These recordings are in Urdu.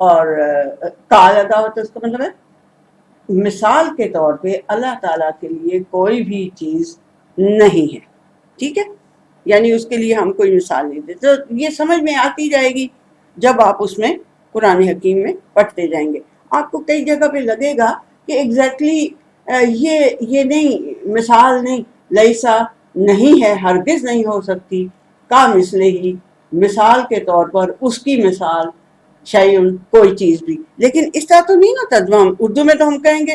اور کا لگا ہوتا ہے، اس کا مطلب ہے مثال کے طور پہ اللہ تعالیٰ کے لیے کوئی بھی چیز نہیں ہے، ٹھیک ہے، یعنی اس کے لیے ہم کوئی مثال نہیں دیتے. تو یہ سمجھ میں آتی جائے گی جب آپ اس میں قرآن حکیم میں پڑھتے جائیں گے. آپ کو کئی جگہ پہ لگے گا کہ ایگزیکٹلی یہ نہیں، مثال نہیں، لیسا نہیں ہے، ہرگز نہیں ہو سکتی، کا مثل ہی، مثال کے طور پر اس کی مثال، شیئن کوئی چیز بھی. لیکن اس طرح تو نہیں نا ترجمہ، اردو میں تو ہم کہیں گے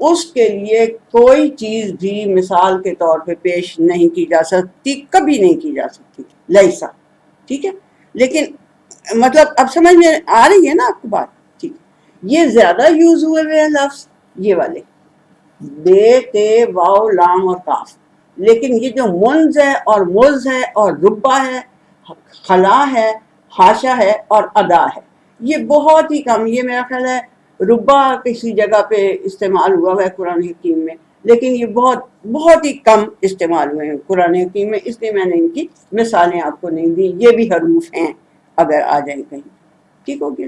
اس کے لیے کوئی چیز بھی مثال کے طور پہ پیش نہیں کی جا سکتی، کبھی نہیں کی جا سکتی، لیسا، ٹھیک ہے. لیکن مطلب اب سمجھ میں آ رہی ہے نا آپ کو بات؟ ٹھیک ہے. یہ زیادہ یوز ہوئے ہوئے ہیں لفظ یہ والے، بے، تے، واو، لام اور کاف. لیکن یہ جو منز ہے اور مز ہے اور ربا ہے، خلا ہے، حاشا ہے اور ادا ہے، یہ بہت ہی کم. یہ میرا خیال ہے ربا کسی جگہ پہ استعمال ہوا ہے قرآن حکیم میں، لیکن یہ بہت بہت ہی کم استعمال ہوئے ہیں قرآن حکیم میں، اس لیے میں نے ان کی مثالیں آپ کو نہیں دی. یہ بھی حروف ہیں اگر آ جائیں کہیں، ٹھیک ہو گیا.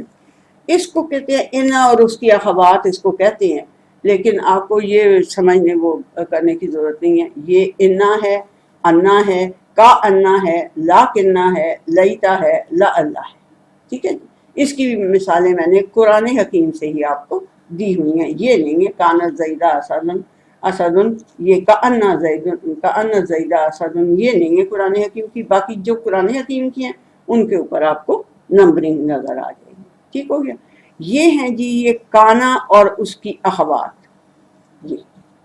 اس کو کہتے ہیں انا، اور اس کی اخوات اس کو کہتے ہیں. لیکن آپ کو یہ سمجھنے وہ کرنے کی ضرورت نہیں ہے. یہ انا ہے، انا ہے، کا انا ہے، لا کننا ہے، لیتا ہے، لا اللہ ہے، ٹھیک ہے. اس کی بھی مثالیں میں نے قرآن حکیم سے ہی آپ کو دی ہوئی ہیں. یہ نہیں ہے کانت زیدہ اسدن، اسدن، یہ کأن زیدن، کأن زیدہ اسدن، یہ نہیں ہے قرآن حکیم کی. باقی جو قرآن حکیم کی ہیں ان کے اوپر آپ کو نمبرنگ نظر آ جائے گی، ٹھیک ہو گیا. یہ ہیں جی یہ کانا اور اس کی اخوات،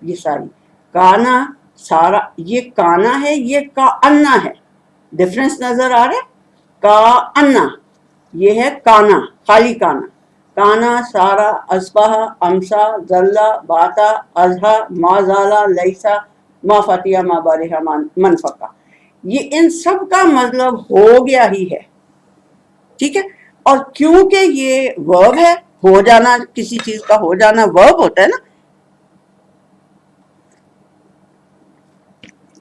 یہ ساری کانا، سارا یہ کانا ہے، یہ کا انا ہے. ڈفرنس نظر آ رہا ہے؟ کا انا یہ ہے کانا، خالی کانا. کانا، سارا، اصبح، امسا، ذلہ، باتا، اضحا، ما زالا، لیسا، ما فتیا، ما بارہا، من فقا. یہ ان سب کا مطلب ہو گیا ہی ہے، ٹھیک ہے. اور کیونکہ یہ ورب ہے، ہو جانا، کسی چیز کا ہو جانا ورب ہوتا ہے نا،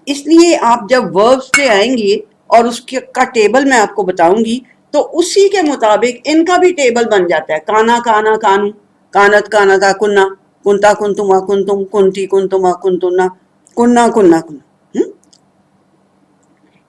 اس لیے آپ جب وربس پہ آئیں گے اور اس کا ٹیبل میں آپ کو بتاؤں گی تو اسی کے مطابق ان کا بھی ٹیبل بن جاتا ہے. کانا، کانا، کانو، کانت، کانا کا، کننا، کنتا، کنتما، کنتم، کنتی، کنتما، کنتنا، کننا، کننا، کننا.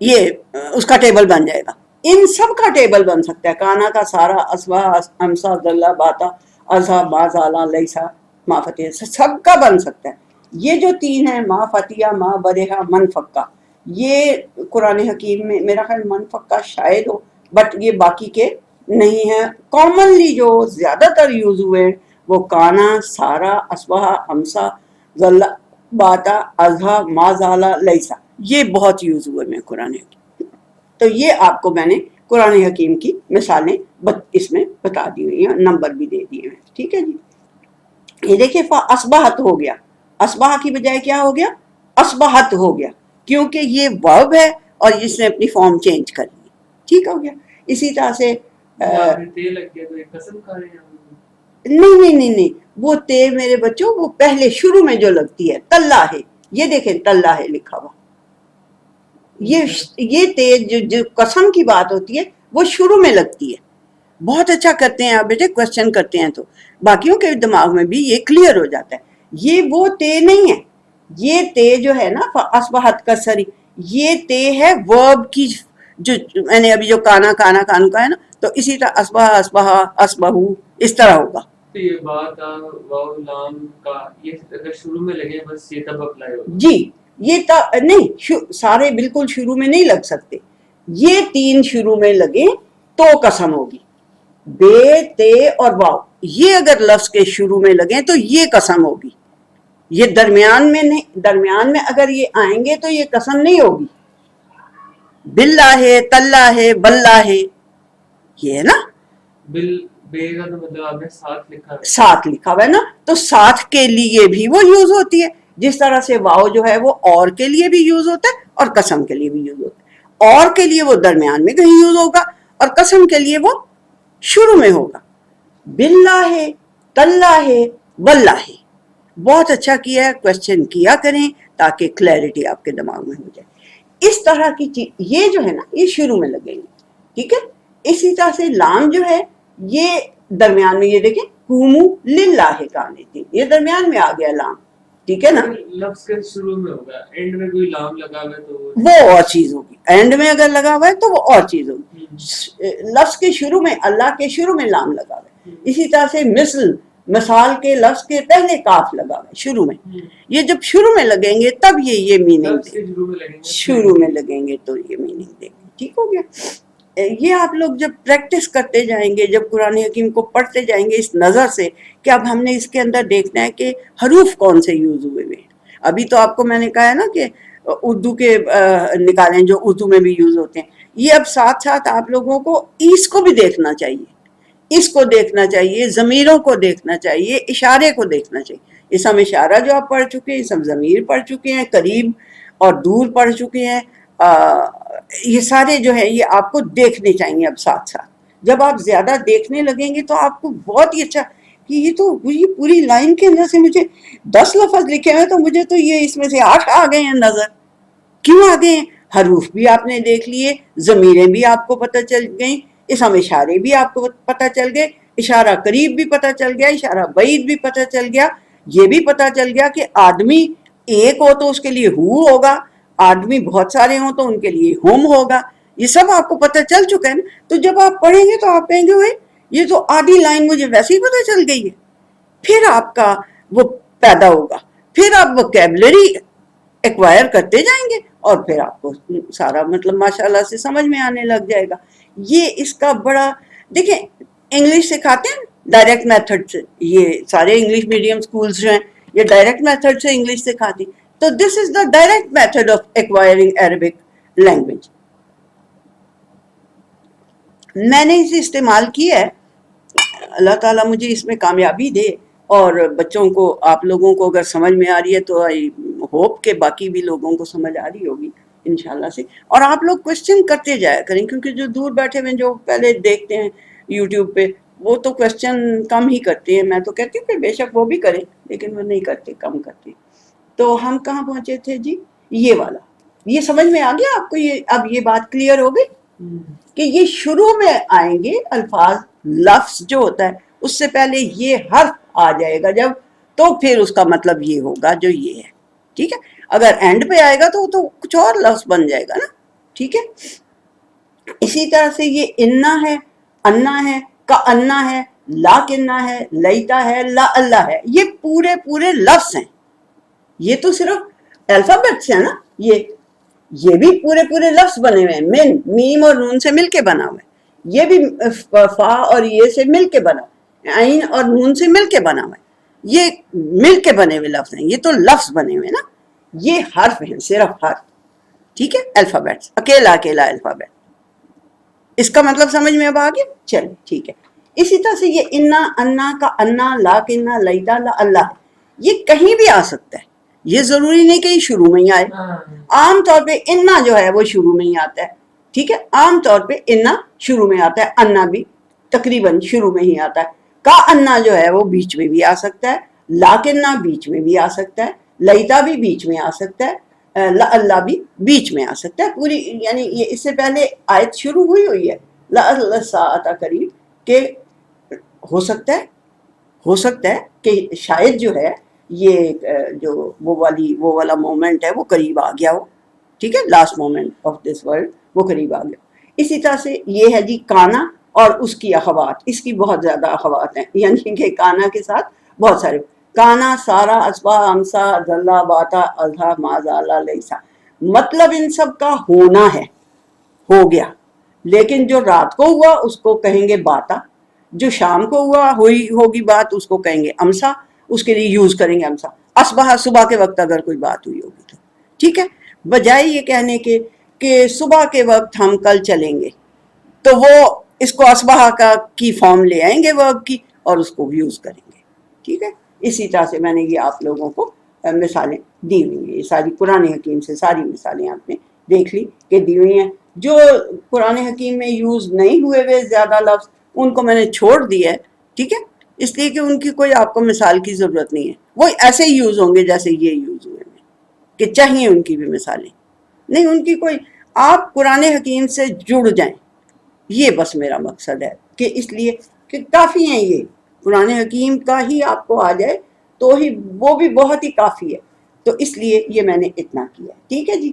یہ اس کا ٹیبل بن جائے گا. ان سب کا ٹیبل بن سکتا ہے، کانا کا، سارا، اسوا، امسا، ذلہ، باتا، اضحا، ما زالا، لیسا، ما فتح، سب کا بن سکتا ہے. یہ جو تین ہیں، ما فتیا، ما برہا، من فقا، یہ قرآن حکیم میں میرا خیال من فقا شاید ہو، بٹ یہ باقی کے نہیں ہیں. کامنلی جو زیادہ تر یوز ہوئے ہیں وہ کانا، سارا، اسوا، امسا، ذلہ، باتا، اضحا، ما زالا، لیسا، یہ بہت یوز ہوئے میں قرآن حکیم. تو یہ آپ کو میں نے قرآن حکیم کی مثالیں اس میں بتا دی ہوئی ہیں، نمبر بھی دے دیے ہیں، ٹھیک ہے جی. یہ دیکھیں اصبحت ہو گیا، اصبح کی بجائے کیا ہو گیا؟ اصبحت ہو گیا، کیونکہ یہ ورب ہے اور اس نے اپنی فارم چینج کر لی، ٹھیک ہو گیا. اسی طرح سے نہیں، وہ تے میرے بچوں وہ پہلے شروع میں جو لگتی ہے تلہ ہے، یہ دیکھیں تلہ ہے لکھا ہوا. یہ تے جو قسم کی بات ہوتی ہے وہ شروع میں لگتی ہے. بہت اچھا کرتے ہیں آپ بیٹے، کوشچن کرتے ہیں تو باقیوں کے دماغ میں بھی یہ کلیئر ہو جاتا ہے. یہ وہ تے نہیں ہے، یہ تے جو ہے نا اصبحت کا سری، یہ تے ہے ورب کی، جو میں نے ابھی جو کانا، کانا، کانو کا ہے نا، تو اسی طرح اصبح، اصبح، اصبہو، اس طرح ہوگا. تو یہ بات واو لام کا یہ اگر شروع میں لگے بس یہ تب اپلائی ہوگا. جی یہ نہیں، سارے بالکل شروع میں نہیں لگ سکتے. یہ تین شروع میں لگے تو قسم ہوگی. بے، تے اور واو، یہ اگر لفظ کے شروع میں لگیں تو یہ قسم ہوگی. یہ درمیان میں نہیں، درمیان میں اگر یہ آئیں گے تو یہ قسم نہیں ہوگی. باللہ ہے، تلہ ہے، بلہ ہے، یہ ہے نا. بے کا تو مطلب آپ نے ساتھ لکھا ہے، ساتھ لکھا ہوا ہے نا، تو ساتھ کے لیے بھی وہ یوز ہوتی ہے. جس طرح سے واو جو ہے وہ اور کے لیے بھی یوز ہوتا ہے اور قسم کے لیے بھی یوز ہوتا ہے. اور کے لیے وہ درمیان میں کہیں یوز ہوگا اور قسم کے لیے وہ شروع میں ہوگا. باللہ، تاللہ، واللہ. بہت اچھا کیا ہے، کوشچن کیا کریں تاکہ کلیئرٹی آپ کے دماغ میں ہو جائے. اس طرح کی چیز یہ جو ہے نا یہ شروع میں لگیں گے، ٹھیک ہے. اسی طرح سے لام جو ہے یہ درمیان میں یہ دیکھیں قومو للہ قانتین، یہ درمیان میں آ گیا لام، ٹھیک ہے نا. لفظ کے شروع میں ہوگا، اینڈ میں کوئی لام لگا ہوا ہے تو وہ اور چیز ہوگی، اینڈ میں اگر لگا ہوا ہے تو وہ اور چیز ہوگی. لفظ کے شروع میں، اللہ کے شروع میں لام لگا ہوا ہے. اسی طرح سے مثال کے لفظ کے پہلے کاف لگا ہوا ہے شروع میں. یہ جب شروع میں لگیں گے تب یہ میننگ لفظ کے شروع میں لگیں گے، شروع میں لگیں گے تو یہ میننگ دیں گے. ٹھیک ہو گیا. یہ آپ لوگ جب پریکٹس کرتے جائیں گے، جب قرآن حکیم کو پڑھتے جائیں گے اس نظر سے کہ اب ہم نے اس کے اندر دیکھنا ہے کہ حروف کون سے یوز ہوئے ہوئے ہیں. ابھی تو آپ کو میں نے کہا ہے نا کہ اردو کے نکالیں جو اردو میں بھی یوز ہوتے ہیں. یہ اب ساتھ ساتھ آپ لوگوں کو اس کو بھی دیکھنا چاہیے، اس کو دیکھنا چاہیے، ضمیروں کو دیکھنا چاہیے، اشارے کو دیکھنا چاہیے. اسم اشارہ جو آپ پڑھ چکے ہیں، اسم ضمیر پڑھ چکے ہیں، قریب اور دور پڑھ چکے ہیں، یہ سارے جو ہے یہ آپ کو دیکھنے چاہیے. اب ساتھ ساتھ جب آپ زیادہ دیکھنے لگیں گے تو آپ کو بہت ہی اچھا کہ یہ تو یہ پوری لائن کے اندر سے مجھے 10 لفظ لکھے ہوئے تو مجھے تو یہ اس میں سے 8 آ گئے ہیں نظر. کیوں آ گئے ہیں؟ حروف بھی آپ نے دیکھ لیے، ضمیریں بھی آپ کو پتہ چل گئیں، اسم اشارے بھی آپ کو پتہ چل گئے، اشارہ قریب بھی پتہ چل گیا، اشارہ بعید بھی پتہ چل گیا. یہ بھی پتہ چل گیا کہ آدمی ایک ہو تو اس کے لیے ہو ہوگا، آدمی بہت سارے ہوں تو ان کے لیے ہم ہوگا. یہ سب آپ کو پتہ چل چکا ہے نا. تو جب آپ پڑھیں گے تو آپ کہیں گے بھائی یہ تو آدھی لائن مجھے ویسے ہی پتہ چل گئی ہے. پھر آپ کا وہ پیدا ہوگا، پھر آپ ووکیبلری ایکوائر کرتے جائیں گے اور پھر آپ کو سارا مطلب ماشاءاللہ سے سمجھ میں آنے لگ جائے گا. یہ اس کا بڑا دیکھیں انگلش سکھاتے ہیں ڈائریکٹ میتھڈ سے، یہ سارے انگلش میڈیم سکولز جو ہیں یہ ڈائریکٹ میتھڈ سے انگلش سکھاتی. تو this is the direct method of acquiring Arabic language. میں نے اسے استعمال کیا ہے، اللہ تعالیٰ مجھے اس میں کامیابی دے، اور بچوں کو آپ لوگوں کو اگر سمجھ میں آ رہی ہے تو آئی ہوپ کہ باقی بھی لوگوں کو سمجھ آ رہی ہوگی انشاءاللہ سے. اور آپ لوگ کوشچن کرتے جایا کریں، کیونکہ جو دور بیٹھے ہوئے جو پہلے دیکھتے ہیں یوٹیوب پہ وہ تو کوشچن کم ہی کرتے ہیں. میں تو کہتی ہوں کہ بے شک وہ بھی کریں لیکن وہ نہیں کرتے، کم کرتے. تو ہم کہاں پہنچے تھے جی؟ یہ والا. یہ سمجھ میں آ گیا آپ کو؟ یہ اب یہ بات کلیئر ہو گئی کہ یہ شروع میں آئیں گے الفاظ، لفظ جو ہوتا ہے اس سے پہلے یہ حرف آ جائے گا جب، تو پھر اس کا مطلب یہ ہوگا جو یہ ہے. ٹھیک ہے. اگر اینڈ پہ آئے گا تو کچھ اور لفظ بن جائے گا نا. ٹھیک ہے. اسی طرح سے یہ انا ہے، انا ہے، کا انا ہے، لا کننا ہے، لیتا ہے، لا اللہ ہے. یہ پورے لفظ ہیں. یہ تو صرف الفابیٹس ہیں نا. یہ بھی پورے لفظ بنے ہوئے ہیں. من، میم اور نون سے مل کے بنا ہوا ہے. یہ بھی فا اور یہ سے مل کے بنا ہوا ہے، عین اور نون سے مل کے بنا ہوا ہے. یہ مل کے بنے ہوئے لفظ ہیں. یہ تو لفظ بنے ہوئے نا. یہ حرف ہیں، صرف حرف. ٹھیک ہے. الفابیٹس، اکیلا الفابیٹ. اس کا مطلب سمجھ میں اب آ گیا؟ چلیں ٹھیک ہے. اسی طرح سے یہ انا، انا، کا انا، لا کننا، لیتا، لا اللہ، یہ کہیں بھی آ سکتا ہے. یہ ضروری نہیں کہ یہ شروع میں ہی آئے. عام طور پہ انا جو ہے وہ شروع میں ہی آتا ہے. ٹھیک ہے. عام طور پہ انا شروع میں آتا ہے، انا بھی تقریباً شروع میں ہی آتا ہے. کا انا جو ہے وہ بیچ میں بھی آ سکتا ہے، لا کننا بیچ میں بھی آ سکتا ہے، لیتا بھی بیچ میں آ سکتا ہے، لا اللہ بھی بیچ میں آ سکتا ہے. پوری یعنی یہ اس سے پہلے آیت شروع ہوئی ہے لا اللہ ساعت قریب، کہ ہو سکتا ہے کہ شاید جو ہے یہ جو وہ والا مومنٹ ہے وہ قریب آ گیا ہو. ٹھیک ہے. Last moment of this world وہ قریب آ گیا. اسی طرح سے یہ ہے جی کانا اور اس کی اخوات. اس کی بہت زیادہ اخوات ہیں، یعنی کہ کانا کے ساتھ بہت سارے. کانا، سارا، اسبا، امسا، ذلہ، باتا، اضحا، مازالا، لیسا. مطلب ان سب کا ہونا ہے، ہو گیا. لیکن جو رات کو ہوا اس کو کہیں گے باتا، جو شام کو ہوگی بات اس کو کہیں گے امسا، اس کے لیے یوز کریں گے امسا. اصبح، صبح کے وقت اگر کوئی بات ہوئی ہوگی تو. ٹھیک ہے. بجائے یہ کہنے کے کہ صبح کے وقت ہم کل چلیں گے، تو وہ اس کو اصبح کی فارم لے آئیں گے ورب کی اور اس کو یوز کریں گے. ٹھیک ہے. اسی طرح سے میں نے یہ آپ لوگوں کو مثالیں دی ہوئی ہیں. یہ ساری قرآن حکیم سے ساری مثالیں آپ نے دیکھ لی کہ دی ہوئی ہیں. جو قرآن حکیم میں یوز نہیں ہوئے زیادہ لفظ ان کو میں نے چھوڑ دیا ہے. ٹھیک ہے. اس لیے کہ ان کی کوئی آپ کو مثال کی ضرورت نہیں ہے. وہ ایسے ہی یوز ہوں گے جیسے یہ یوز ہوئے ہیں، کہ چاہیے ان کی بھی مثالیں نہیں. ان کی کوئی، آپ قرآن حکیم سے جڑ جائیں، یہ بس میرا مقصد ہے. کہ اس لیے کہ کافی ہیں یہ قرآن حکیم کا ہی آپ کو آ جائے تو ہی وہ بھی بہت ہی کافی ہے. تو اس لیے یہ میں نے اتنا کیا. ٹھیک ہے جی.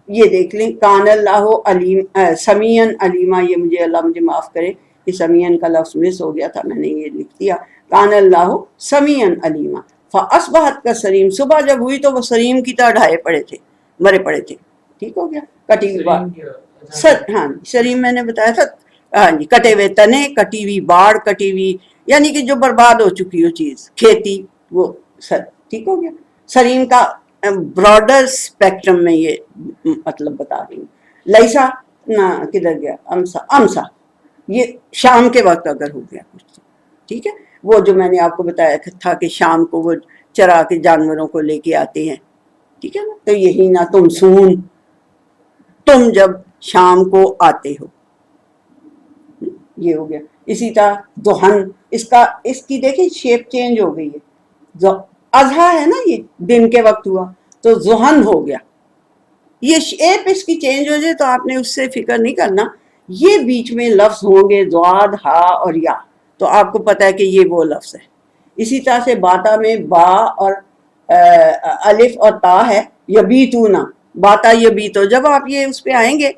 یہ دیکھ لیں کان اللہ علیم سمیعن علیما. یہ مجھے اللہ مجھے معاف کرے کہ سمیعن کا لفظ مس ہو گیا تھا, میں نے یہ لکھ دیا. کان اللہ سمیعن علیما. فاصبحت کا سریم. صبح جب ہوئی تو وہ سریم کی طرح ڈھائے پڑے تھے, مرے پڑے تھے. ٹھیک ہو گیا. کٹی ہوئی بات ہاں سریم میں نے بتایا تھا. ہاں جی, کٹے ہوئے تنے, کٹی ہوئی باڑ, کٹی ہوئی یعنی کہ جو برباد ہو چکی ہو چیز, کھیتی, وہ سر. ٹھیک ہو گیا. سریم کا براڈر اسپیکٹرم میں یہ مطلب بتا رہی ہوں. لیسا نہ کدھر گیا, امسا یہ شام کے وقت اگر ہو گیا کچھ. ٹھیک ہے. وہ جو میں نے آپ کو بتایا تھا کہ شام کو وہ چرا کے جانوروں کو لے کے آتے ہیں. ٹھیک ہے نا. تو یہی نہ تم سون, تم جب شام کو آتے ہو, یہ ہو گیا. اسی طرح دہن, اس کی دیکھیں شیپ چینج ہو گئی ہے. اضحیٰ ہے نا, یہ دن کے وقت ہوا تو ذہن ہو گیا. یہ شیپ اس کی چینج ہو جائے تو آپ نے اس سے فکر نہیں کرنا. یہ بیچ میں لفظ ہوں گے ضاد, ہا اور یا, تو آپ کو پتا ہے کہ یہ وہ لفظ ہے. اسی طرح سے باتا میں با اور الف اور تا ہے. یبیتونا, باتا یبیتو. جب آپ یہ اس پہ آئیں گے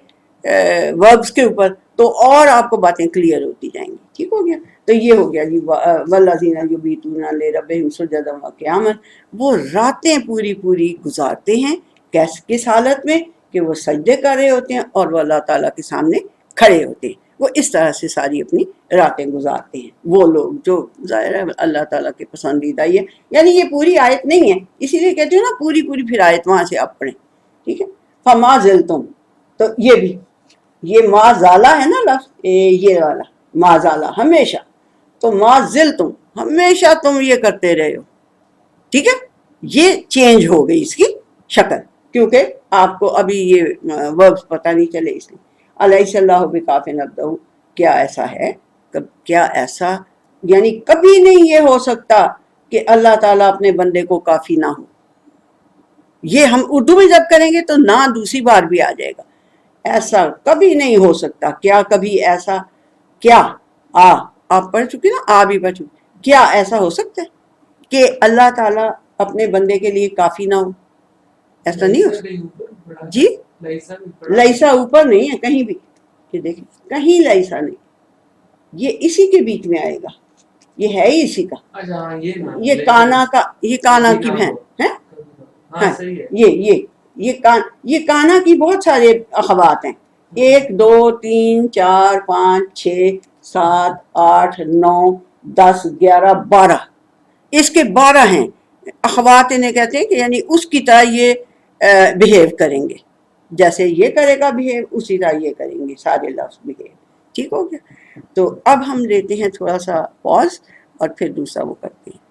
وربس کے اوپر تو اور آپ کو باتیں کلیئر ہوتی جائیں گی. ٹھیک ہو گیا. تو یہ ہو گیا جی والذین یبیتون لربہم سجدا وقیاما. وہ راتیں پوری پوری گزارتے ہیں کس حالت میں کہ وہ سجدے کر رہے ہوتے ہیں اور وہ اللہ تعالیٰ کے سامنے کھڑے ہوتے ہیں. وہ اس طرح سے ساری اپنی راتیں گزارتے ہیں وہ لوگ جو ظاہر ہے اللہ تعالیٰ کے پسندیدہ ہی ہے. یعنی یہ پوری آیت نہیں ہے, اسی لیے کہتے ہیں نا پوری پھر آیت وہاں سے آپ پڑھیں. ٹھیک ہے. فما زلتم, تو یہ بھی یہ ما زالہ ہے نا لفظ, یہ والا ما زالہ ہمیشہ. تو ما زلتم ہمیشہ تم یہ کرتے رہے ہو. ٹھیک ہے. یہ چینج ہو گئی اس کی شکل, کیونکہ آپ کو ابھی یہ وربس پتہ نہیں چلے اس لیے. الیس اللہ بکاف عبدہ, کیا ایسا ہے, کیا ایسا یعنی کبھی نہیں یہ ہو سکتا کہ اللہ تعالیٰ اپنے بندے کو کافی نہ ہو. یہ ہم اردو میں جب کریں گے تو نہ دوسری بار بھی آ جائے گا. ایسا کبھی نہیں ہو سکتا. کیا کبھی ایسا, کیا آپ پڑھ چکے نا, بھی پڑھ چکے. کیا ایسا ہو سکتا ہے کہ اللہ تعالیٰ اپنے بندے کے لیے کافی نہ ہو؟ ایسا نہیں ہو سکتا جی. لیسا اوپر نہیں ہے کہیں بھی, کہ دیکھیں کہیں لیسا نہیں. یہ اسی کے بیچ میں آئے گا, یہ ہے ہی اسی کا. یہ کانا کا, یہ کانا کی بہن ہے. ہاں یہ کانا کی بہت سارے اخوات ہیں. 1 2 3 4 5 6 7 8 9 10 11 12, اس کے 12 ہیں اخوات. انہیں کہتے ہیں کہ یعنی اس کی طرح یہ بہیو کریں گے, جیسے یہ کرے گا بہیو اسی طرح یہ کریں گے سارے لفظ بہیو. ٹھیک ہو گیا. تو اب ہم لیتے ہیں تھوڑا سا پاز اور پھر دوسرا وہ کرتے ہیں.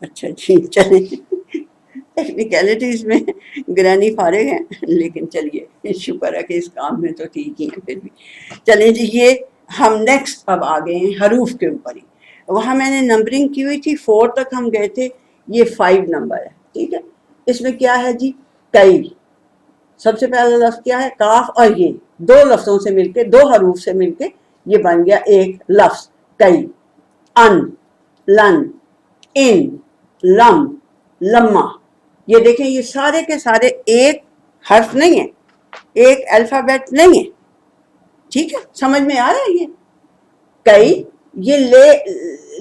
اچھا جی چلیں, ٹیکنیکلٹیز میں گرانی فارغ ہیں, لیکن چلیے شکر ہے کہ اس کام میں تو ٹھیک ہی ہیں پھر بھی. چلیں جی, یہ ہم نیکسٹ اب آ گئے ہیں حروف کے اوپر ہی. وہاں میں نے نمبرنگ کی ہوئی تھی 4 تک ہم گئے تھے, یہ 5 نمبر ہے. ٹھیک ہے. اس میں کیا ہے جی, کئی. سب سے پہلا لفظ کیا ہے, کاف, اور یہ 2 لفظوں سے مل کے, 2 حروف سے مل کے یہ بن گیا ایک لفظ کئی. ان, لن, ان, لم, لما. یہ دیکھیں یہ سارے کے سارے ایک حرف نہیں ہیں, ایک الفابیٹ نہیں ہے. ٹھیک ہے, سمجھ میں آ رہا ہے. یہ کئی, یہ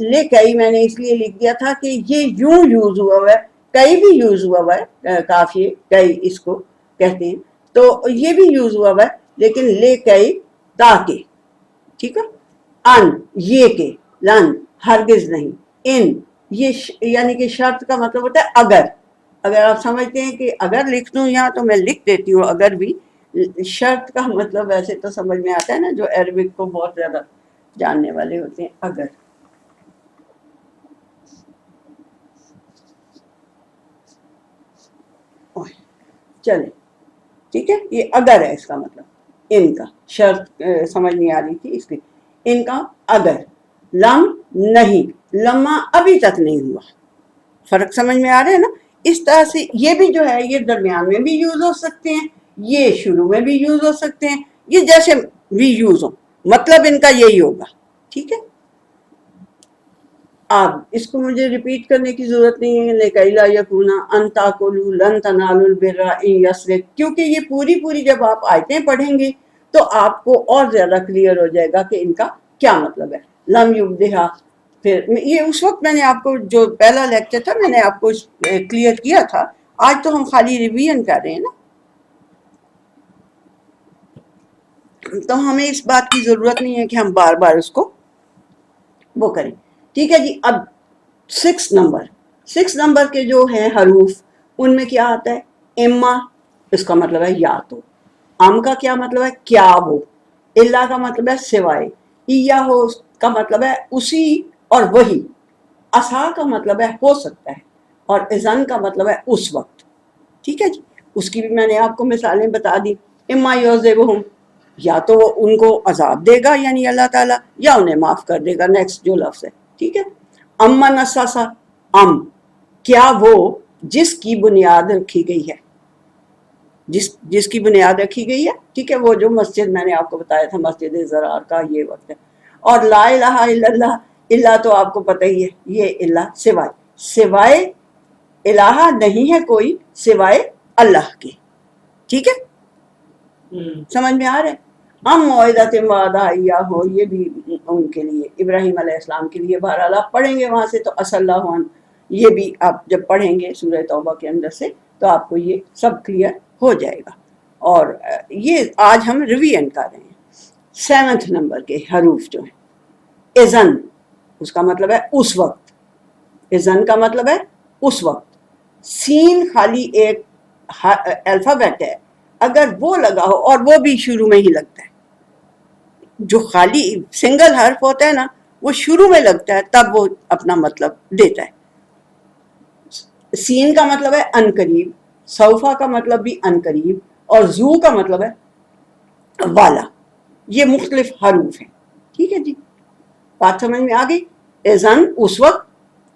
لے کئی میں نے اس لیے لکھ دیا تھا کہ یہ یوں یوز ہوا ہوا ہے, کئی بھی یوز ہوا ہوا ہے, کافی کئی اس کو کہتے ہیں, تو یہ بھی یوز ہوا ہوا ہے, لیکن لے کئی تاکہ. ٹھیک ہے. ان, یہ کے, لن ہرگز نہیں, ان یہ یعنی کہ شرط کا مطلب ہوتا ہے اگر. اگر آپ سمجھتے ہیں کہ اگر لکھ دوں یہاں تو میں لکھ دیتی ہوں اگر بھی. شرط کا مطلب ویسے تو سمجھ میں آتا ہے نا, جو عربک کو بہت زیادہ جاننے والے ہوتے ہیں. اگر چلے ٹھیک ہے, یہ اگر ہے اس کا مطلب. ان کا شرط سمجھ نہیں آ رہی تھی اس کی. ان کا اگر. لم نہیں, لما ابھی تک نہیں ہوا. فرق سمجھ میں آ رہا ہے نا. اس طرح سے یہ بھی جو ہے یہ درمیان میں بھی یوز ہو سکتے ہیں, یہ شروع میں بھی یوز ہو سکتے ہیں، یہ جیسے بھی یوز ہو، مطلب ان کا یہی ہوگا. ٹھیک ہے، اب اس کو مجھے ریپیٹ کرنے کی ضرورت نہیں ہے. لِكَيْ لَا يَكُونَ أَن تَأْكُلُوا لَن تَنَالُوا الْبِرَّ إِن يَسْرِقْ، کیونکہ یہ پوری جب آپ آیتیں پڑھیں گے تو آپ کو اور زیادہ کلیئر ہو جائے گا کہ ان کا کیا مطلب ہے. لم یبدھا، پھر یہ اس وقت میں نے آپ کو جو پہلا لیکچر تھا میں نے آپ کو کلیئر کیا تھا. آج تو ہم خالی ریویژن کر رہے ہیں نا، تو ہمیں اس بات کی ضرورت نہیں ہے کہ ہم بار بار اس کو وہ کریں. ٹھیک ہے جی. اب 6 نمبر کے جو ہیں حروف، ان میں کیا آتا ہے؟ اما، اس کا مطلب ہے یا تو. ام کا کیا مطلب ہے؟ کیا وہ. اللہ کا مطلب ہے سوائے. ایا ہو کا مطلب ہے اسی اور وہی. اسا کا مطلب ہے ہو سکتا ہے، اور اذن کا مطلب ہے اس وقت. ٹھیک ہے جی. اس کی بھی میں نے آپ کو مثالیں بتا دی. اما یعذبہم، یا تو وہ ان کو عذاب دے گا یعنی اللہ تعالیٰ، یا انہیں معاف کر دے گا. نیکسٹ جو لفظ ہے. ٹھیک ہے. امن اساسا، کیا وہ جس کی بنیاد رکھی گئی ہے، جس کی بنیاد رکھی گئی ہے. ٹھیک ہے، وہ جو مسجد میں نے آپ کو بتایا تھا، مسجد زرار کا یہ وقت ہے. اور لا الہ الا اللہ، اللہ تو آپ کو پتہ ہی ہے، یہ اللہ سوائے الہ نہیں ہے کوئی سوائے اللہ کے. ٹھیک ہے، سمجھ میں آ رہا ہے. ہم موعدۃ وعدہ ہو، یہ بھی ان کے لیے، ابراہیم علیہ السلام کے لیے. بہرحال آپ پڑھیں گے وہاں سے تو اصل اللہ عنہ، یہ بھی آپ جب پڑھیں گے سورہ توبہ کے اندر سے تو آپ کو یہ سب کلیئر ہو جائے گا. اور یہ آج ہم ریویژن کر رہے ہیں. 7 نمبر کے حروف جو ہیں، اذن، اس کا مطلب ہے اس وقت. اذن کا مطلب ہے اس وقت. سین خالی ایک الفابیٹ ہے، اگر وہ لگا ہو، اور وہ بھی شروع میں ہی لگتا ہے. جو خالی سنگل حرف ہوتا ہے نا، وہ شروع میں لگتا ہے، تب وہ اپنا مطلب دیتا ہے. سین کا مطلب ہے ان قریب، سوفا کا مطلب بھی ان قریب، اور زو کا مطلب ہے والا. یہ مختلف حروف ہیں. ٹھیک ہے جی، بات سمجھ میں آ گئی. اذن اس وقت،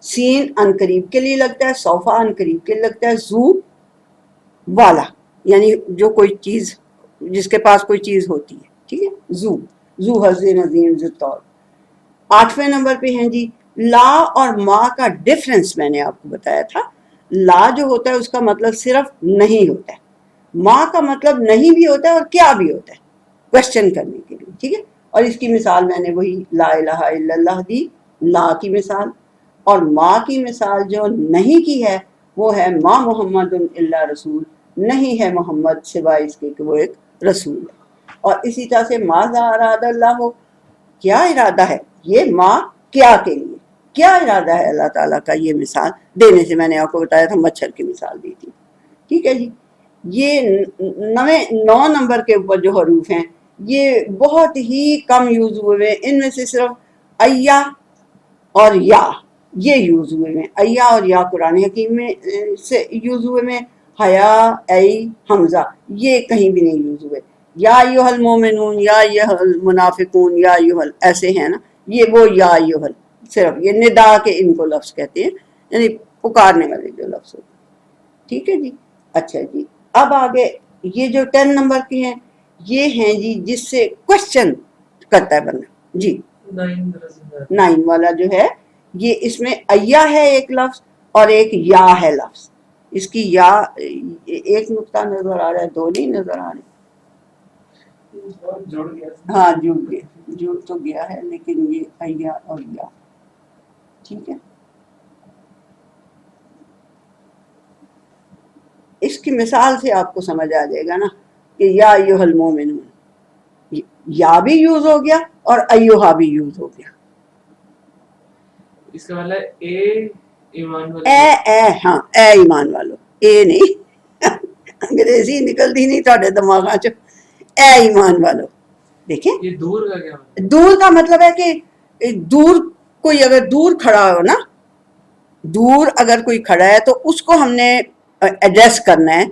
سین ان قریب کے لیے لگتا ہے، سوفا ان قریب کے لیے لگتا ہے، زو والا یعنی جو کوئی چیز، جس کے پاس کوئی چیز ہوتی ہے. ٹھیک ہے، زو حزین عظیم زطور. 8ویں نمبر پہ ہیں جی لا اور ما کا ڈفرنس. میں نے آپ کو بتایا تھا لا جو ہوتا ہے اس کا مطلب صرف نہیں ہوتا ہے، ما کا مطلب نہیں بھی ہوتا ہے اور کیا بھی ہوتا ہے، کوشچن کرنے کے لیے. ٹھیک ہے، اور اس کی مثال میں نے وہی لا الہ الا اللہ دی، لا کی مثال. اور ما کی مثال جو نہیں کی ہے وہ ہے ما محمد الا رسول، نہیں ہے محمد سوائے اس کے کہ وہ ایک رسول ہے. اور اسی طرح سے ماذا اراد اللہ ہو، کیا ارادہ ہے. یہ ما کیا کے لیے، کیا ارادہ ہے اللہ تعالیٰ کا، یہ مثال دینے سے میں نے آپ کو بتایا تھا مچھر کی مثال دی تھی. ٹھیک ہے جی. یہ 9 نمبر کے اوپر جو حروف ہیں یہ بہت ہی کم یوز ہوئے ہیں. ان میں سے صرف ایا اور یا یہ یوز ہوئے ہیں. ایا اور یا قرآن حکیم میں سے یوز ہوئے ہیں. حیا، ای، حمزہ یہ کہیں بھی نہیں یوز ہوئے. یا ایھا المومنون، یا ایھا المنافقون، یا ایھا ایسے ہیں نا، یہ وہ یا ایھا صرف یہ ندا کے ان کو لفظ کہتے ہیں، یعنی پکارنے والے جو لفظ ہوتے ہیں. ٹھیک ہے جی. اچھا جی، اب آگے یہ جو 10 نمبر کے ہیں یہ ہیں جی جس سے کوشچن کرتا ہے بندہ. جی 9 والا جو ہے یہ اس میں ایا ہے ایک لفظ اور ایک یا ہے لفظ. اس کی یا ایک نقطہ نظر آ رہا ہے، 2 نہیں نظر آ رہے. ہاں جڑ تو گیا ہے، لیکن یہ ایا اور یا. ٹھیک ہے، اس کی مثال سے آپ کو سمجھ آ جائے گا نا کہ یا ایھا المومنون، یا بھی یوز ہو گیا اور ایھا بھی یوز ہو گیا. اس کا مطلب اے ایمان والو، اے ہاں، اے ایمان والو. اے نہیں انگریزی نکلتی نہیں تھوڑے دماغ چ. اے ایمان والو. دیکھیں یہ دور کا کیا مطلب؟ دور کا مطلب ہے کہ دور کوئی اگر دور کھڑا ہو نا، دور اگر کوئی کھڑا ہے تو اس کو ہم نے ایڈریس کرنا ہے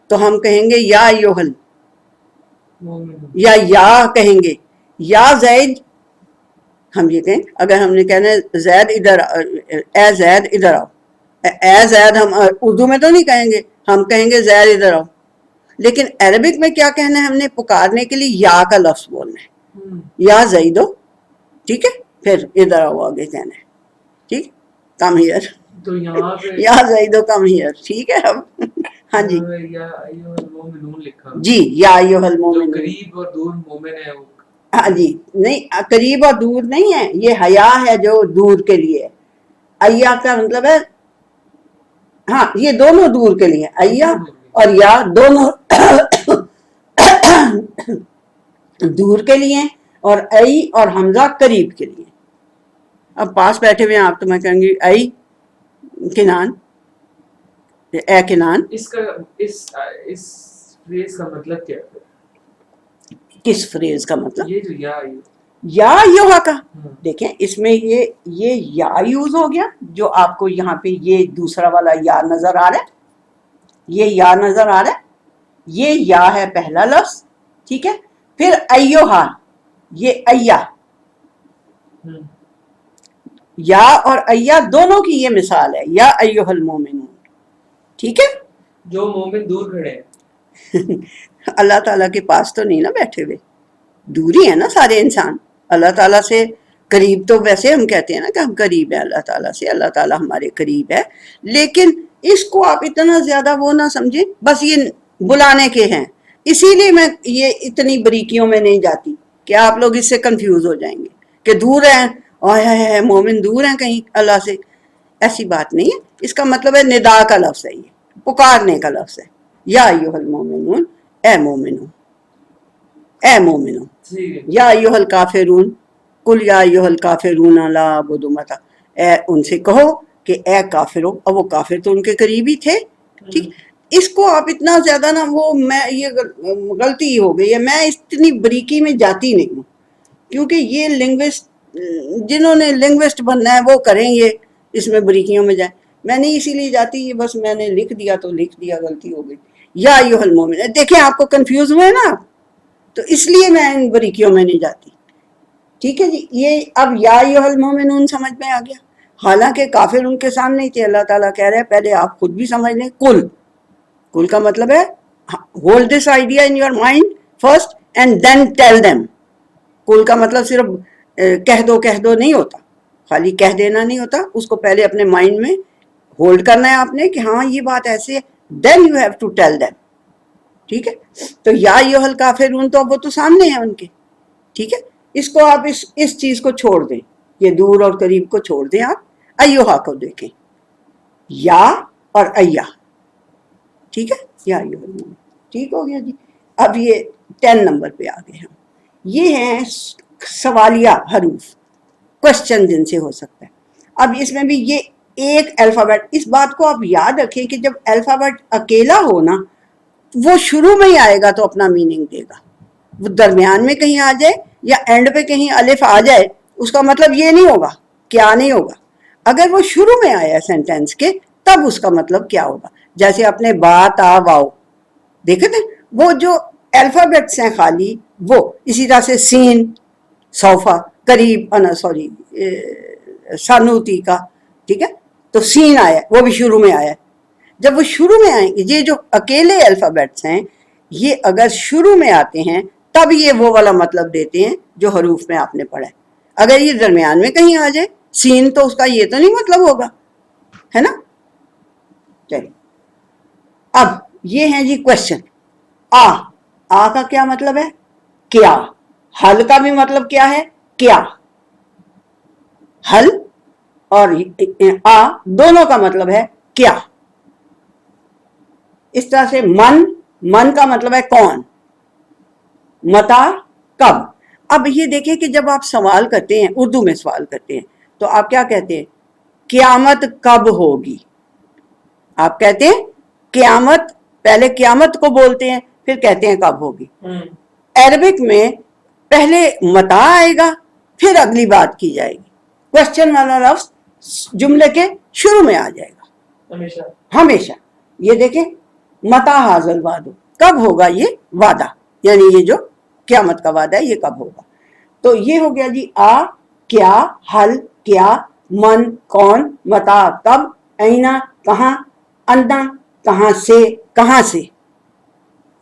تو ہم کہیں گے یا ایھا، یا کہیں گے یا زید. ہم یہ کہیں اگر ہم نے کہنا ہے زید ادھر، اے زید ادھر آؤ. اے زید ہم اردو میں تو نہیں کہیں گے، ہم کہیں گے زید ادھر آؤ. لیکن عربک میں کیا کہنا ہے ہم نے؟ پکارنے کے لیے یا کا لفظ بولنا ہے، یا زیدو، ٹھیک ہے، پھر ادھر آؤ آگے کہنا ہے، ٹھیک، کم ہیئر، تو یہاں پہ یا زیدو کم ہیئر، ٹھیک ہے اب ہاں جی یا ایھا المؤمنون لکھا جی، یا ایھا جو المؤمنون، قریب اور دور مومن ہے وہ ہاں جی، نہیں قریب اور دور نہیں ہے، یہ حیا ہے جو دور کے لیے ہے، ایا کا مطلب ہے ہاں یہ دونوں دور کے لیے، ایا اور یا دونوں دور کے لیے، اور ای اور حمزہ قریب کے لیے۔ اب پاس بیٹھے ہوئے ہیں آپ تو میں کہوں گی ای کنان، اے کنان، اس کا اس فریز کا مطلب کیا ہے؟ کس فریز کا مطلب؟ یہ جو یا یوہا کا، دیکھیں اس میں یہ یا یوز ہو گیا، جو آپ کو یہاں پہ یہ دوسرا والا یا نظر آ رہا ہے، یہ یا نظر آ رہا ہے، یہ یا ہے پہلا لفظ، ٹھیک ہے، پھر ایوہا، یہ ایا، یا اور ایا دونوں کی یہ مثال ہے، یا ایوہ المومنون، ٹھیک ہے۔ جو مومن دور کھڑے ہیں اللہ تعالیٰ کے پاس تو نہیں نا بیٹھے ہوئے، دور ہی ہے نا سارے انسان اللہ تعالیٰ سے۔ قریب تو ویسے ہم کہتے ہیں نا کہ ہم قریب ہیں اللہ تعالیٰ سے، اللہ تعالیٰ ہمارے قریب ہے، لیکن اس کو آپ اتنا زیادہ وہ نہ سمجھیں، بس یہ بلانے کے ہیں، اسی لیے میں یہ اتنی بریکیوں میں نہیں جاتی کہ آپ لوگ اس سے کنفیوز ہو جائیں گے کہ دور ہیں، اوہ مومن دور ہیں کہیں اللہ سے، ایسی بات نہیں ہے۔ اس کا مطلب ہے ندا کا لفظ ہے، یہ پکارنے کا لفظ ہے، یا ایھا المومنون، اے مومنو، اے مومنو، یا ایھا الکافرون، قل یا ایھا الکافرون لا اعبد ما تعبدون، اے ان سے کہو کہ اے کافرو، اور وہ کافر تو ان کے قریب ہی تھے، ٹھیک۔ اس کو آپ اتنا زیادہ نا وہ میں یہ غلطی ہو گئی ہے، میں اتنی بریکی میں جاتی نہیں ہوں، کیونکہ یہ لنگوسٹ جنہوں نے لنگوسٹ بننا ہے وہ کریں گے اس میں بریکیوں میں جائیں، میں نہیں اسی لیے جاتی، یہ بس میں نے لکھ دیا تو لکھ دیا، غلطی ہو گئی۔ یا ایھا المومن، دیکھیں آپ کو کنفیوز ہوئے نا، تو اس لیے میں ان بریکیوں میں نہیں جاتی، ٹھیک ہے جی۔ یہ اب یا ایھا المومنون سمجھ میں آ گیا، حالانکہ کافر ان کے سامنے ہی تھے، اللہ تعالیٰ کہہ رہے ہیں پہلے آپ خود بھی سمجھ لیں، کل کا مطلب ہے hold this idea in your mind first and then tell them. کل کا مطلب صرف کہہ دو نہیں ہوتا، خالی کہہ دینا نہیں ہوتا، اس کو پہلے اپنے مائنڈ میں ہولڈ کرنا ہے آپ نے کہ ہاں یہ بات ایسے ہے، then you have to tell them, ٹھیک ہے۔ تو یا ایھا الکافرون تو اب وہ تو سامنے ہیں ان کے، ٹھیک ہے۔ اس کو آپ اس چیز کو چھوڑ دیں، یہ دور اور قریب کو چھوڑ دیں، آپ ایوہا کو دیکھیں، یا اور ایا، ٹھیک ہے، یا ایھا المومنون، ٹھیک ہو گیا جی۔ اب یہ 10 نمبر پہ آ گئے ہم، یہ ہیں سوالیہ حروف، کوشچن جن سے ہو سکتا ہے۔ اب اس میں بھی یہ ایک الفابیٹ، اس بات کو آپ یاد رکھیں کہ جب الفابیٹ اکیلا ہو نا، وہ شروع میں ہی آئے گا تو اپنا میننگ دے گا، وہ درمیان میں کہیں آ جائے یا اینڈ پہ کہیں الف آ جائے، اس کا مطلب یہ نہیں ہوگا، کیا نہیں ہوگا۔ اگر وہ شروع میں آیا سینٹینس کے، تب اس کا مطلب کیا ہوگا۔ جیسے اپنے با تا واؤ دیکھے تھے، وہ جو الفابیٹس ہیں خالی وہ، اسی طرح سے سین، صوفہ، قریب، سوری سانوتی کا، ٹھیک ہے، تو سین آیا، وہ بھی شروع میں آیا۔ جب وہ شروع میں آئیں گے، یہ جو اکیلے الفابیٹس ہیں، یہ اگر شروع میں آتے ہیں تب یہ وہ والا مطلب دیتے ہیں جو حروف میں آپ نے پڑھا ہے۔ اگر یہ درمیان میں کہیں آ جائے سین، تو اس کا یہ تو نہیں مطلب ہوگا، ہے نا۔ چلیے اب یہ ہیں جی کوشچن۔ آ کا کیا مطلب ہے؟ کیا۔ حل کا بھی مطلب کیا ہے؟ کیا۔ حل اور آ دونوں کا مطلب ہے کیا۔ اس طرح سے من کا مطلب ہے کون، متا کب۔ اب یہ دیکھیں کہ جب آپ سوال کرتے ہیں، اردو میں سوال کرتے ہیں، تو آپ کیا کہتے ہیں؟ قیامت کب ہوگی۔ آپ کہتے ہیں قیامت، پہلے قیامت کو بولتے ہیں، پھر کہتے ہیں کب ہوگی۔ عربک میں پہلے متا آئے گا، پھر اگلی بات کی جائے گی، کوشچن والا لفظ جملے کے شروع میں آ جائے گا ہمیشہ۔ یہ دیکھیں متا حاضل وعدو، کب ہوگا یہ وعدہ، یعنی یہ جو قیامت کا وعدہ ہے یہ کب ہوگا۔ تو یہ ہو گیا جی آ کیا، حل کیا، من کون، متا کب، اینا کہاں، انا کہاں سے، کہاں سے۔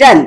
10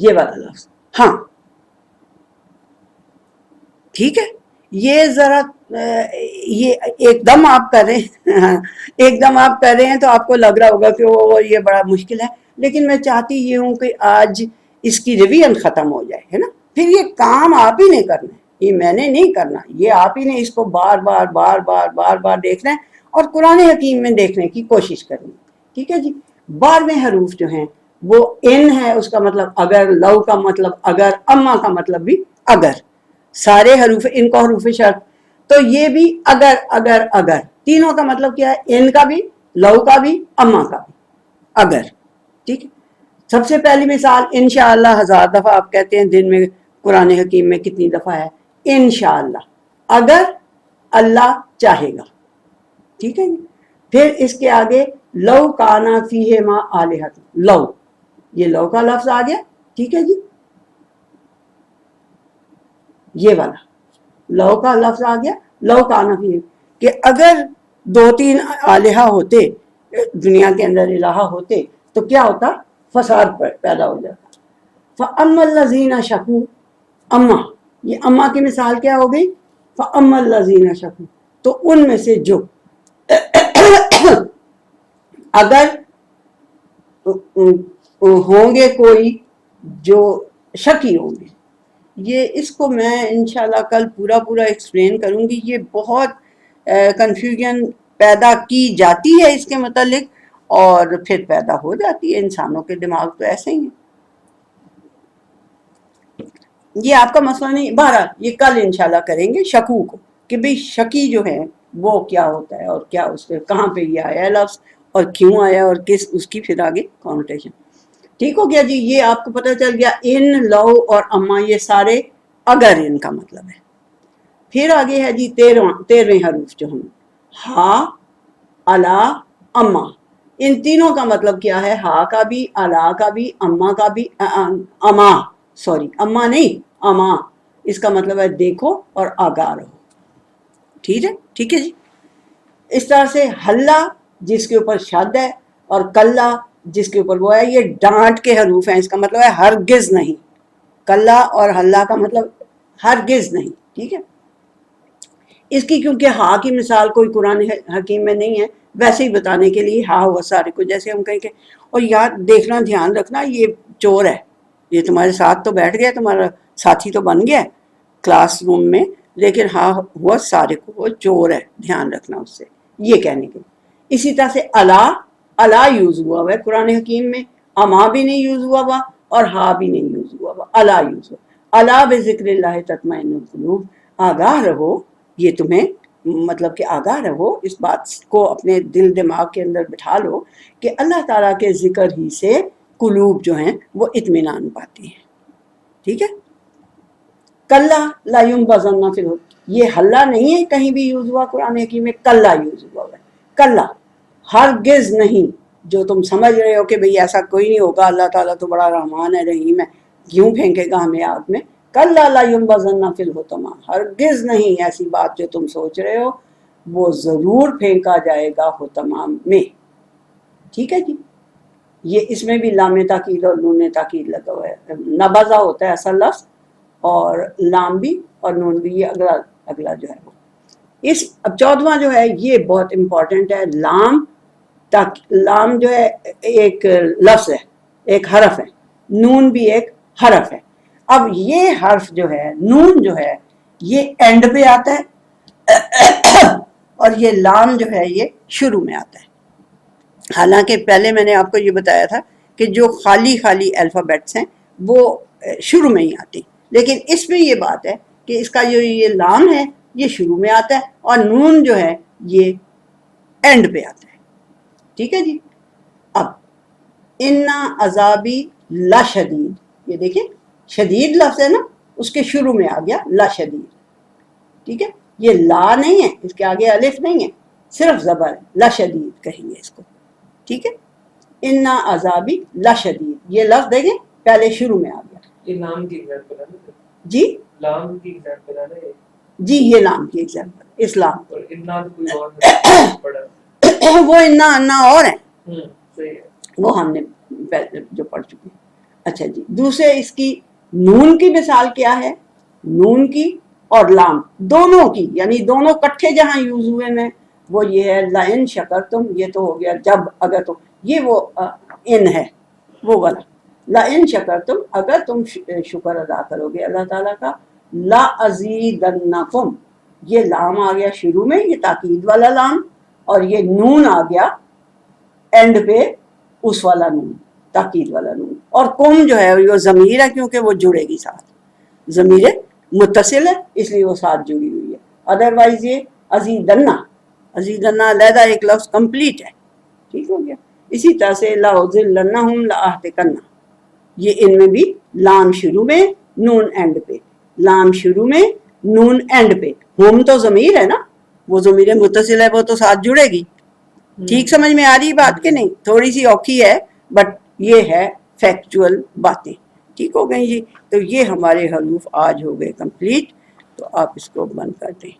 یہ والا لفظ. ہاں ٹھیک ہے. یہ ذرا یہ ایک دم آپ کر رہے ہیں ایک دم آپ کر رہے ہیں تو آپ کو لگ رہا ہوگا کہ وہ یہ بڑا مشکل ہے، لیکن میں چاہتی یہ ہوں کہ آج اس کی ریویژن ختم ہو جائے، ہے نا. پھر یہ کام آپ ہی نے کرنا ہے، یہ میں نے نہیں کرنا، یہ آپ ہی نے اس کو بار بار بار بار بار بار دیکھنا ہے اور قرآن حکیم میں دیکھنے کی کوشش کرنی. ٹھیک ہے جی. 12 حروف جو ہیں وہ ان ہے، اس کا مطلب اگر، لو کا مطلب اگر، اما کا مطلب بھی اگر. سارے حروف ان کو حروف شرط، تو یہ بھی اگر اگر اگر. تینوں کا مطلب کیا ہے؟ ان کا بھی، لو کا بھی، اما کا بھی، اگر. ٹھیک ہے. سب سے پہلی مثال انشاءاللہ 1000 دفعہ آپ کہتے ہیں دن میں، قرآن حکیم میں کتنی دفعہ ہے؟ انشاءاللہ، اگر اللہ چاہے گا. ٹھیک ہے. پھر اس کے آگے لو کانا فیہما آلہۃ، لو، یہ لو کا لفظ آ گیا. ٹھیک ہے جی. یہ والا لو کا لفظ آ گیا، لو کانا فیہ، کہ اگر 2-3 آلہہ ہوتے، دنیا کے اندر الہ ہوتے تو کیا ہوتا؟ فساد پیدا ہو جاتا. فَأَمَّا الَّذِينَ شَكُوا، اما، یہ اما کی مثال کیا ہو گئی؟ فَأَمَّا الَّذِينَ شَكُوا، تو ان میں سے جو اگر ہوں گے کوئی جو شکی ہوں گے. یہ اس کو میں انشاءاللہ کل پورا ایکسپلین کروں گی. یہ بہت کنفیوژن پیدا کی جاتی ہے اس کے متعلق، اور پھر پیدا ہو جاتی ہے. انسانوں کے دماغ تو ایسے ہی ہیں. یہ آپ کا مسئلہ نہیں. بہرحال یہ کل انشاءاللہ کریں گے شکو کو، کہ بھئی شکی جو ہے وہ کیا ہوتا ہے، اور کیا اس پہ کہاں پہ یہ آیا ہے لفظ، اور کیوں آیا، اور کس اس کی پھر آگے کانوٹیشن. ٹھیک ہو گیا جی. یہ آپ کو پتہ چل گیا ان، لو اور اما یہ سارے اگر ان کا مطلب ہے. پھر آگے ہے جی 13 حروف جو ہم، ہا، الا، اما. ان تینوں کا مطلب کیا ہے؟ ہا کا بھی، الا کا بھی، اما کا بھی. اما، سوری، اما نہیں، اما. اس کا مطلب ہے دیکھو اور آگاہ رہو. ٹھیک ہے. ٹھیک ہے جی. اس طرح سے ہلا جس کے اوپر شد ہے، اور کلا جس کے اوپر وہ ہے، یہ ڈانٹ کے حروف ہیں. اس کا مطلب ہے ہرگز نہیں. کلا اور ہلا کا مطلب ہرگز نہیں. ٹھیک ہے. اس کی کیونکہ ہا کی مثال کوئی قرآن حکیم میں نہیں ہے، ویسے ہی بتانے کے لیے ہا ہوا سارے کو، جیسے ہم کہیں کہ، اور یاد دیکھنا، دھیان رکھنا، یہ چور ہے، یہ تمہارے ساتھ تو بیٹھ گیا، تمہارا ساتھی تو بن گیا کلاس روم میں، لیکن ہا ہوا سارے کو، وہ چور ہے، دھیان رکھنا اس سے، یہ کہنے کے. اسی طرح سے الا یوز ہوا ہوا ہے قرآن حکیم میں. اما بھی نہیں یوز ہوا ہوا، اور ہا بھی نہیں یوز ہوا ہوا، الا یوز ہوا. الا بذکر اللہ تطمئن القلوب، آگاہ رہو، یہ تمہیں مطلب کہ آگاہ رہو، اس بات کو اپنے دل دماغ کے اندر بٹھا لو کہ اللہ تعالیٰ کے ذکر ہی سے قلوب جو ہیں وہ اطمینان پاتی ہیں. ٹھیک ہے. کلا لا ینبذن فی الحطمہ، یہ ہلا نہیں ہے کہیں بھی یوز ہوا قرآن حکیم میں، کلا یوز ہوا ہے. کلا، ہرگز نہیں. جو تم سمجھ رہے ہو کہ بھئی ایسا کوئی نہیں ہوگا، اللہ تعالیٰ تو بڑا رحمان ہے، رحیم ہے، کیوں پھینکے گا ہمیں آگ میں. کلا لا ینبذن فی الحطمہ، ہرگز نہیں ایسی بات جو تم سوچ رہے ہو، وہ ضرور پھینکا جائے گا حطمہ میں. ٹھیک ہے جی. یہ اس میں بھی لام تاکید اور نون تاکید لگا ہوا ہے. نبذہ ہوتا ہے اصل لفظ، اور لام بھی اور نون بھی، یہ اگلا جو ہے وہ. اب 14واں جو ہے یہ بہت امپورٹنٹ ہے. لام جو ہے ایک لفظ ہے، ایک حرف ہے، نون بھی ایک حرف ہے. اب یہ حرف جو ہے، نون جو ہے، یہ اینڈ پہ آتا ہے، اور یہ لام جو ہے یہ شروع میں آتا ہے. حالانکہ پہلے میں نے آپ کو یہ بتایا تھا کہ جو خالی الفابیٹس ہیں وہ شروع میں ہی آتے، لیکن اس میں یہ بات ہے کہ اس کا جو یہ لام ہے یہ شروع میں آتا ہے، اور نون جو ہے یہ اینڈ پہ آتا ہے. ٹھیک ہے جی. اب انا عذابی لشدید، یہ دیکھیں شدید لفظ ہے نا، اس کے شروع میں آ گیا لشدید. ٹھیک ہے. یہ لا نہیں ہے، اس کے آگے الف نہیں ہے، صرف زبر ہے. لشدید کہیں گے اس کو. ٹھیک ہے. انا عذابی لشدید، یہ لفظ دیکھیں پہلے شروع میں آ گیا. یہ لام کی ایگزامپل ہے نا جی، لام کی ایگزامپل ہے نا جی، یہ لام کی ایگزامپل اسلام. اور انا تو کوئی اور پڑھا وہ انا اور ہے، صحیح ہے. وہ ہم نے جو پڑھ چکے. اچھا جی، دوسرے اس کی نون کی مثال کیا ہے؟ نون کی اور لام دونوں کی، یعنی دونوں کٹھے جہاں یوز ہوئے ہیں وہ یہ ہے لئن شکرتم، یہ تو ہو گیا جب اگر تم، یہ وہ ان ہے وہ والا لئن شکرتم، اگر تم شکر ادا کرو گے اللہ تعالیٰ کا، لَأَزِيدَنَّكُمْ، یہ لام آ گیا شروع میں، یہ تاکید والا لام، اور یہ نون آ گیا اینڈ پہ اس والا نون، تاکید والا نون، اور کم جو ہے وہ ضمیر ہے کیونکہ وہ جڑے گی ساتھ، ضمیر متصل ہے اس لیے وہ ساتھ جڑی ہوئی ہے، ادروائز یہ ازیدنہ، ازیدنہ علیحدہ ایک لفظ کمپلیٹ ہے، ٹھیک ہو گیا۔ اسی طرح سے لَأُضِلَّنَّهُمْ لَأَحْتِكَنَّ، یہ ان میں بھی لام شروع میں نون اینڈ پہ، لام شروع میں نون اینڈ پہ، ہم تو ضمیر ہے نا، وہ ضمیر متصل ہے وہ تو ساتھ جڑے گی، ٹھیک سمجھ میں آ رہی بات کہ نہیں؟ تھوڑی سی اوکھی ہے بٹ یہ ہے فیکچول باتیں، ٹھیک ہو گئی جی۔ تو یہ ہمارے حروف آج ہو گئے کمپلیٹ، تو آپ اس کو بند کر دیں۔